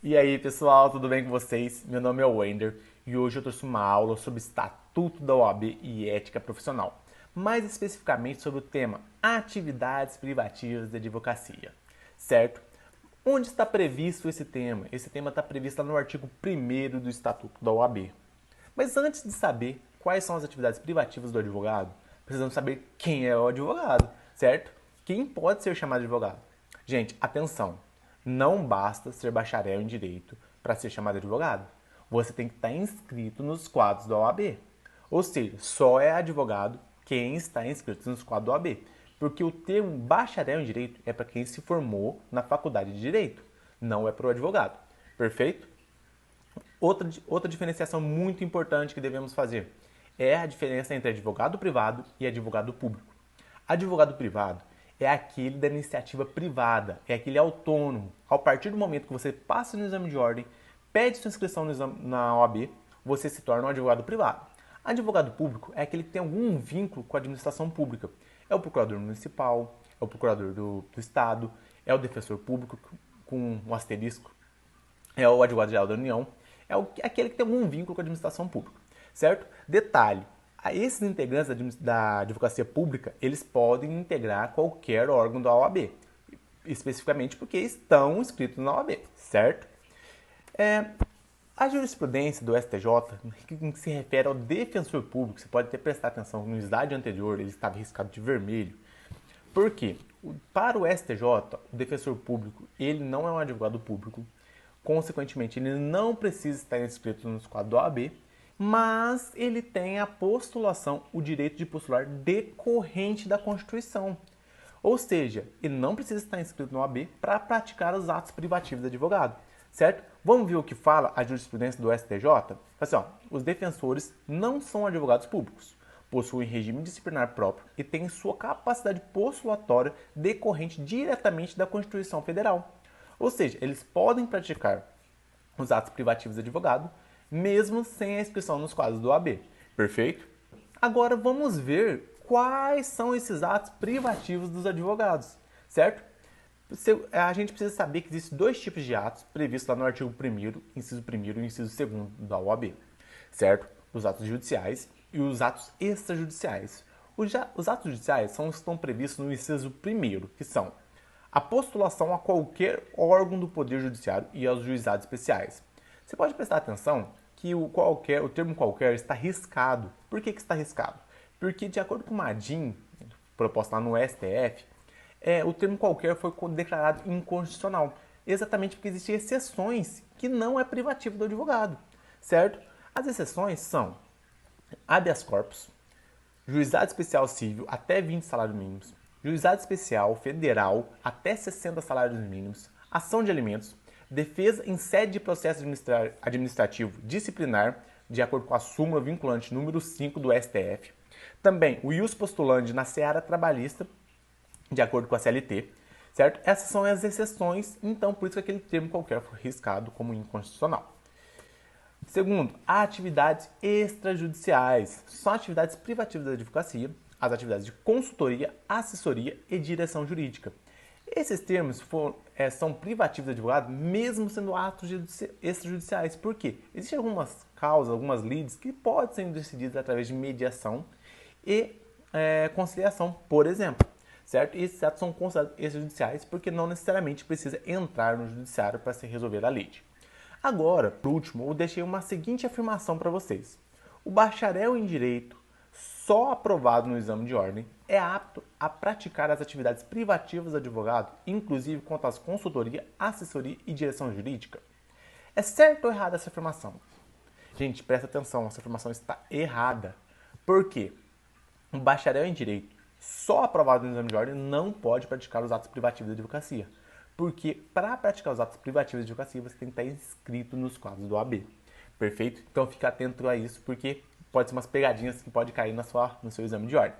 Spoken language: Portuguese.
E aí, pessoal, tudo bem com vocês? Meu nome é Wender e hoje eu trouxe uma aula sobre Estatuto da OAB e Ética Profissional, mais especificamente sobre o tema Atividades Privativas de Advocacia, certo? Onde está previsto esse tema? Esse tema está previsto lá no artigo 1º do Estatuto da OAB. Mas antes de saber quais são as atividades privativas do advogado, precisamos saber quem é o advogado, certo? Quem pode ser chamado de advogado? Gente, atenção! Não basta ser bacharel em direito para ser chamado de advogado. Você tem que estar inscrito nos quadros da OAB. Ou seja, só é advogado quem está inscrito nos quadros da OAB. Porque o termo bacharel em direito é para quem se formou na faculdade de direito, não é para o advogado. Perfeito? Outra diferenciação muito importante que devemos fazer é a diferença entre advogado privado e advogado público. Advogado privado é aquele da iniciativa privada, é aquele autônomo. A partir do momento que você passa no exame de ordem, pede sua inscrição na OAB, você se torna um advogado privado. Advogado público é aquele que tem algum vínculo com a administração pública. É o procurador municipal, é o procurador do estado, é o defensor público com um asterisco, é o advogado-geral da União, aquele que tem algum vínculo com a administração pública, certo? Detalhe, esses integrantes da advocacia pública, eles podem integrar qualquer órgão da OAB, especificamente porque estão inscritos na OAB, certo? A jurisprudência do STJ, que se refere ao defensor público, você pode até prestar atenção, no slide anterior ele estava riscado de vermelho. Por quê? Para o STJ, o defensor público, ele não é um advogado público, consequentemente, ele não precisa estar inscrito nos quadros da OAB, mas ele tem a postulação, o direito de postular decorrente da Constituição. Ou seja, ele não precisa estar inscrito na OAB para praticar os atos privativos do advogado, certo? Vamos ver o que fala a jurisprudência do STJ? Assim, ó, os defensores não são advogados públicos, possuem regime disciplinar próprio e têm sua capacidade postulatória decorrente diretamente da Constituição Federal. Ou seja, eles podem praticar os atos privativos do advogado, mesmo sem a inscrição nos quadros do OAB. Perfeito? Agora vamos ver quais são esses atos privativos dos advogados, certo? A gente precisa saber que existem dois tipos de atos previstos lá no artigo 1º, inciso 1º e inciso 2º da OAB, certo? Os atos judiciais e os atos extrajudiciais. Os atos judiciais estão previstos no inciso 1º, que são a postulação a qualquer órgão do Poder Judiciário e aos juizados especiais. Você pode prestar atenção que o termo qualquer está riscado. Por que está riscado? Porque, de acordo com uma DIN, proposta lá no STF, o termo qualquer foi declarado inconstitucional. Exatamente porque existem exceções que não é privativo do advogado, certo? As exceções são habeas corpus, juizado especial civil até 20 salários mínimos, juizado especial federal até 60 salários mínimos, ação de alimentos, defesa em sede de processo administrativo disciplinar, de acordo com a súmula vinculante número 5 do STF. Também o ius postulandi na seara trabalhista, de acordo com a CLT, certo? Essas são as exceções, então por isso que aquele termo qualquer foi riscado como inconstitucional. Segundo, atividades extrajudiciais. São atividades privativas da advocacia, as atividades de consultoria, assessoria e direção jurídica. Esses termos são privativos do advogado, mesmo sendo atos extrajudiciais. Por quê? Existem algumas causas, algumas lides que podem ser decididas através de mediação e conciliação, por exemplo. Certo? E esses atos são considerados extrajudiciais porque não necessariamente precisa entrar no judiciário para se resolver a lide. Agora, por último, eu deixei uma seguinte afirmação para vocês. O bacharel em direito, só aprovado no exame de ordem, é apto a praticar as atividades privativas do advogado, inclusive quanto às consultoria, assessoria e direção jurídica? É certo ou errada essa afirmação? Gente, presta atenção, essa afirmação está errada. Por quê? Um bacharel em direito, só aprovado no exame de ordem, não pode praticar os atos privativos da advocacia. Porque para praticar os atos privativos de advocacia, você tem que estar inscrito nos quadros do OAB. Perfeito? Então fique atento a isso, porque pode ser umas pegadinhas que pode cair no seu exame de ordem.